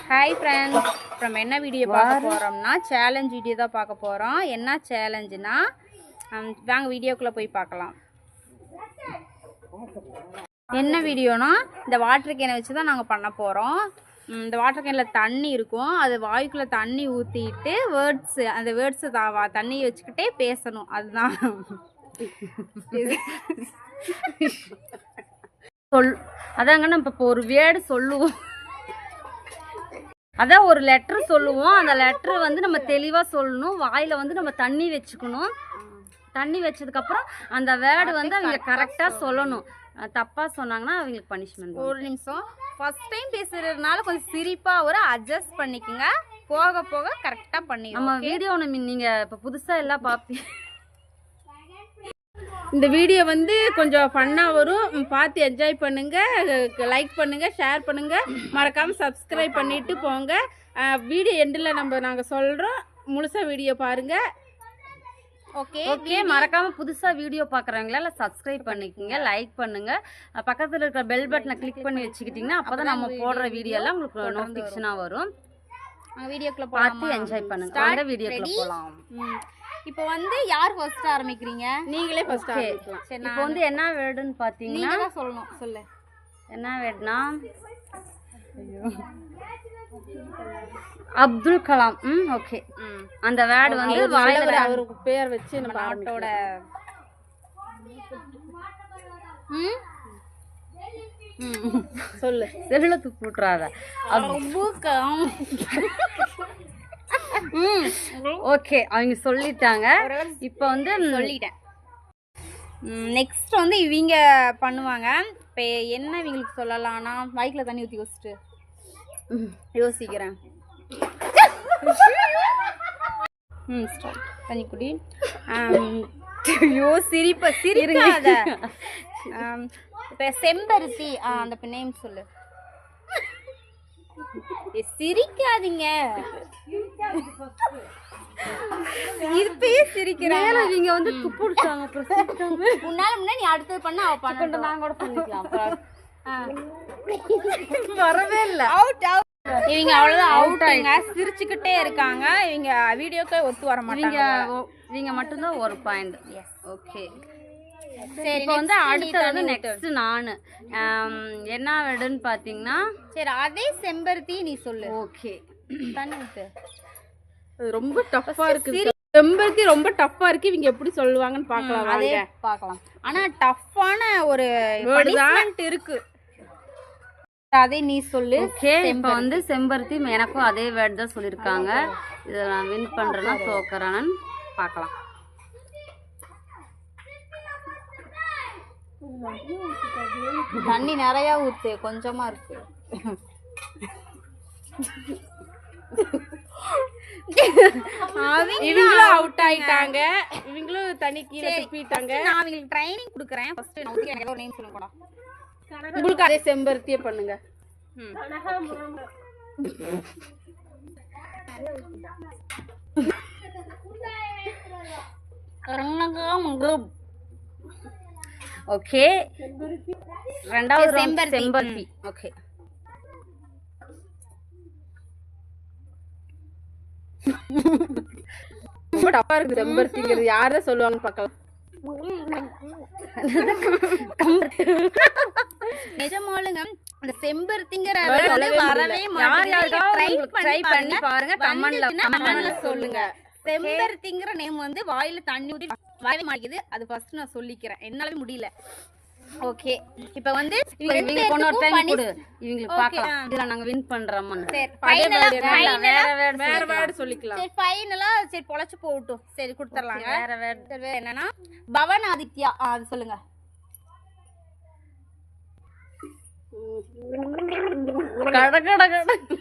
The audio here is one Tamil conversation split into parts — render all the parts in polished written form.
ஹாய் ஃப்ரெண்ட்ஸ், நம்ம என்ன வீடியோ பார்க்க போகிறோம்னா சேலஞ்ச் வீடியோ தான் பார்க்க போகிறோம். என்ன சேலஞ்சுனா வாங்க வீடியோக்குள்ளே போய் பார்க்கலாம். என்ன வீடியோனா இந்த வாட்டர் கேனை வச்சு தான் நாங்கள் பண்ண போகிறோம். இந்த வாட்டர் கேனில் தண்ணி இருக்கும், அது வாய்க்குள்ளே தண்ணி ஊற்றிட்டு அந்த வேர்ட்ஸு தண்ணியை வச்சுக்கிட்டே பேசணும். அதுதான் அதாங்க நம்ம இப்போ ஒரு வேர்டு சொல்லுவோம், அதான் ஒரு லெட்ரு சொல்லுவோம். அந்த லெட்ரு வந்து நம்ம தெளிவாக சொல்லணும். வாயில் வந்து நம்ம தண்ணி வச்சுக்கணும். தண்ணி வச்சதுக்கப்புறம் அந்த வேர்டு வந்து அவங்க கரெக்டாக சொல்லணும். தப்பாக சொன்னாங்கன்னா அவங்களுக்கு பனிஷ்மெண்ட். ஒரு நிமிஷம், ஃபர்ஸ்ட் டைம் பேசுகிறதுனால கொஞ்சம் சிரிப்பாக ஒரு அட்ஜஸ்ட் பண்ணிக்கோங்க. போக போக கரெக்டாக பண்ணி நம்ம வீடியோ நீங்கள் இப்போ புதுசாக எல்லாம் பார்ப்பீங்க. இந்த வீடியோ வந்து கொஞ்சம் ஃபன்னாக வரும், பார்த்து என்ஜாய் பண்ணுங்கள், லைக் பண்ணுங்கள், ஷேர் பண்ணுங்கள், மறக்காமல் சப்ஸ்கிரைப் பண்ணிவிட்டு போங்க. வீடியோ எண்டில் நாங்கள் சொல்கிறோம், முழுசாக வீடியோ பாருங்கள். ஓகே மறக்காமல் புதுசாக வீடியோ பார்க்குறவங்களால சப்ஸ்கிரைப் பண்ணிக்கோங்க, லைக் பண்ணுங்கள், பக்கத்தில் இருக்கிற பெல் பட்டனை கிளிக் பண்ணி வச்சுக்கிட்டிங்கன்னா அப்போ தான் நம்ம போடுற வீடியோலாம் உங்களுக்கு நோட்டிஃபிகேஷனாக வரும். வீடியோக்குள்ளே பார்த்து என்ஜாய் பண்ணுங்கள். வீடியோக்குள்ளே போகலாம். இப்போ வந்து யார் ஃபர்ஸ்ட் ஆரம்பிக்கிறீங்க? நீங்களே ஃபர்ஸ்ட் ஆரம்பிக்கலாம். சரி, இப்போ வந்து என்ன வேர்டுன்னு பார்த்தீங்கன்னா சொல்லணும். சொல்லு, என்ன வேர்டுனா அப்துல் கலாம். ஓகே, அந்த வேர்டு வந்து வாயில அவருக்கு பேர் வச்சு நம்ம நாட்டோட சொல்லு, செல்லுக்கு போட்டுறாத. ஓகே, அவங்க சொல்லிட்டாங்க. இப்போ வந்து சொல்லிட்டேன். நெக்ஸ்ட் வந்து இவங்க பண்ணுவாங்க. இப்போ என்ன இவங்களுக்கு சொல்லலாம்னா வாய்க்கில் தண்ணி ஊற்றி வச்சுட்டு யோசிக்கிறேன். தண்ணி குடி. சிரிக்காத. இப்போ செம்பருத்தி, அந்த நேம் சொல்லு. சிரிக்காதீங்க, இப்பயே சிரிக்கிறாங்க. இவங்க வந்து துப்புடுச்சாங்க. உன்னால முன்னாடி நீ அடுத்தது பண்ண அவ பண்ண நான் கூட பண்ணிக்கலாம். வரவே இல்லை. இவங்க அவ்வளவுதான் அவுட் ஆயிங்க. சிரிச்சுக்கிட்டே இருக்காங்க. இவங்க வீடியோக்கே ஒத்து வர மாட்டாங்க. இவங்க மட்டும்தான் ஒரு பாயிண்ட். ஓகே, சரி. இப்போ வந்து அடுத்தது வந்து நெக்ஸ்ட் நான் என்ன வேர்டுன்னு பார்த்தீங்கன்னா, சரி அதே செம்பருத்தி நீ சொல்லு. ஓகே, தண்ணி ஊத்து. ரொம்ப டஃப்பா இருக்கு. செம்பருத்தி ரொம்ப டஃப்பா இருக்கு. இவங்க எப்படி சொல்லுவாங்கன்னு பார்க்கலாம். அதே பார்க்கலாம். ஆனா டஃப்பான ஒரு பனிஷ்மென்ட் இருக்கு. அதே நீ சொல்லு. ஓகே, இப்போ வந்து செம்பருத்தி எனக்கும் அதே வேர்டு தான் சொல்லியிருக்காங்க. இதை நான் வின் பண்றேன்னா தோக்குறேன்னு பார்க்கலாம். தண்ணி நிறைய ஊத்து, கொஞ்சமா இருக்கு. இவங்களும் அவுட் ஆயிட்டாங்க. இவங்களும் தண்ணி கீழே துப்பிட்டாங்க. நான் அவங்களுக்கு ட்ரைனிங் கொடுக்குறேன். ஃபர்ஸ்ட் எனக்கு ஒரு நேம் சொல்லுங்க. உங்களுக்கு அதே செம்பருத்தியே பண்ணுங்க. ஓகே, ரெண்டாவது செம்பருத்தி. ஓகே, ரொம்ப டஃப்பா இருக்கு. செம்பருத்திங்கிறது யாரதான் சொல்லுவாங்கன்னு பார்க்கலாம். நிஜமாலுங்க அந்த செம்பருத்திங்கிற வரவே ட்ரை பண்ணி பாருங்க. கமெண்ட்ல சொல்லுங்க. செம்பருத்திங்கிற நேம் வந்து வாயில தண்ணி ஊத்தி வாயில மாட்டிக்குது. அது ஃபர்ஸ்ட் நான் சொல்லிக்கிறேன், என்னால முடியல. ஓகே, இப்போ வந்து இவங்களுக்கு இன்னொரு டைம் கொடு, இவங்களுக்கு பார்க்கலாம். இதுல நாங்க வின் பண்றோம். சரி, வேற வேர்ட் சொல்லிக்கலாம். சரி, ஃபைனலா சரி பொளச்சு போட்டும். சரி கொடுத்துறலாங்க. வேற வேர்ட் என்னன்னா பவன் ஆதித்யா. அது சொல்லுங்க.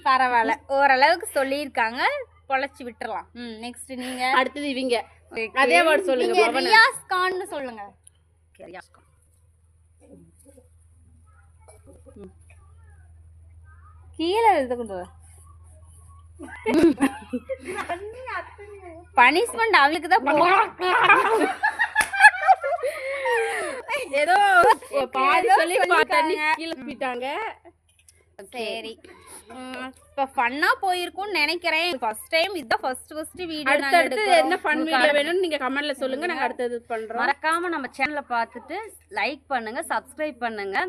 பரவாயில்ல, ஓரளவுக்கு சொல்லியிருக்காங்க. பொளச்சு விட்டுறலாம். நெக்ஸ்ட் நீங்க. அடுத்தது இவங்க அதே வேர்ட் சொல்லுங்க. ரியாஸ் கான்னு சொல்லுங்க. ரியாஸ் கான். கீழே எழுதுக்கொண்டு பனிஷ்மெண்ட் அவங்களுக்கு தான். ஏதோ பாதி சொல்லி தண்ணி கீழே போயிட்டாங்க. சரி, இப்போ ஃபன்னா போயிருக்கும்னு நினைக்கிறேன். ஃபர்ஸ்ட் டைம் இதுதான் ஃபர்ஸ்ட் வீடியோ. அடுத்தடுத்து என்ன ஃபன் வீடியோ வேணும்னு நீங்க கமெண்ட்ல சொல்லுங்க, நாங்க அடுத்தது பண்றோம். மறக்காம நம்ம சேனலை பார்த்துட்டு லைக் பண்ணுங்க, சப்ஸ்கிரைப் பண்ணுங்க,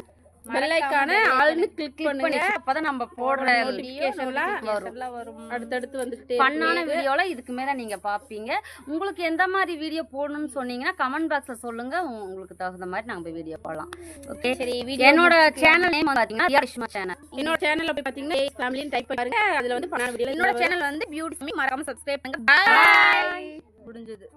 பெல் ஐகானை ஆல்னு கிளிக் பண்ணுங்க. அப்பதான் நம்ம போடுற நோட்டிபிகேஷன்லாம் வரும். அடுத்தடுத்து வந்துட்டே ஃபன்னான வீடியோல இதுக்கு மேல நீங்க பாப்பீங்க. உங்களுக்கு எந்த மாதிரி வீடியோ போடணும்னு சொன்னீங்கன்னா கமெண்ட் பாக்ஸ்ல சொல்லுங்க, உங்களுக்கு தகுந்த மாதிரி நாங்க வீடியோ போடலாம். ஓகே, சரி. என்னோட சேனல் நேம் பாத்தீங்கன்னா ரியா சேனல். என்னோட சேனல்ல போய் பாத்தீங்கன்னா ஃபேமிலின்னு டைப் பண்ணி பாருங்க. அதுல வந்து ஃபன்னான வீடியோ. என்னோட சேனல் வந்து பியூட்டி. மறக்காம சப்ஸ்கிரைப் பண்ணுங்க. பை. முடிஞ்சது.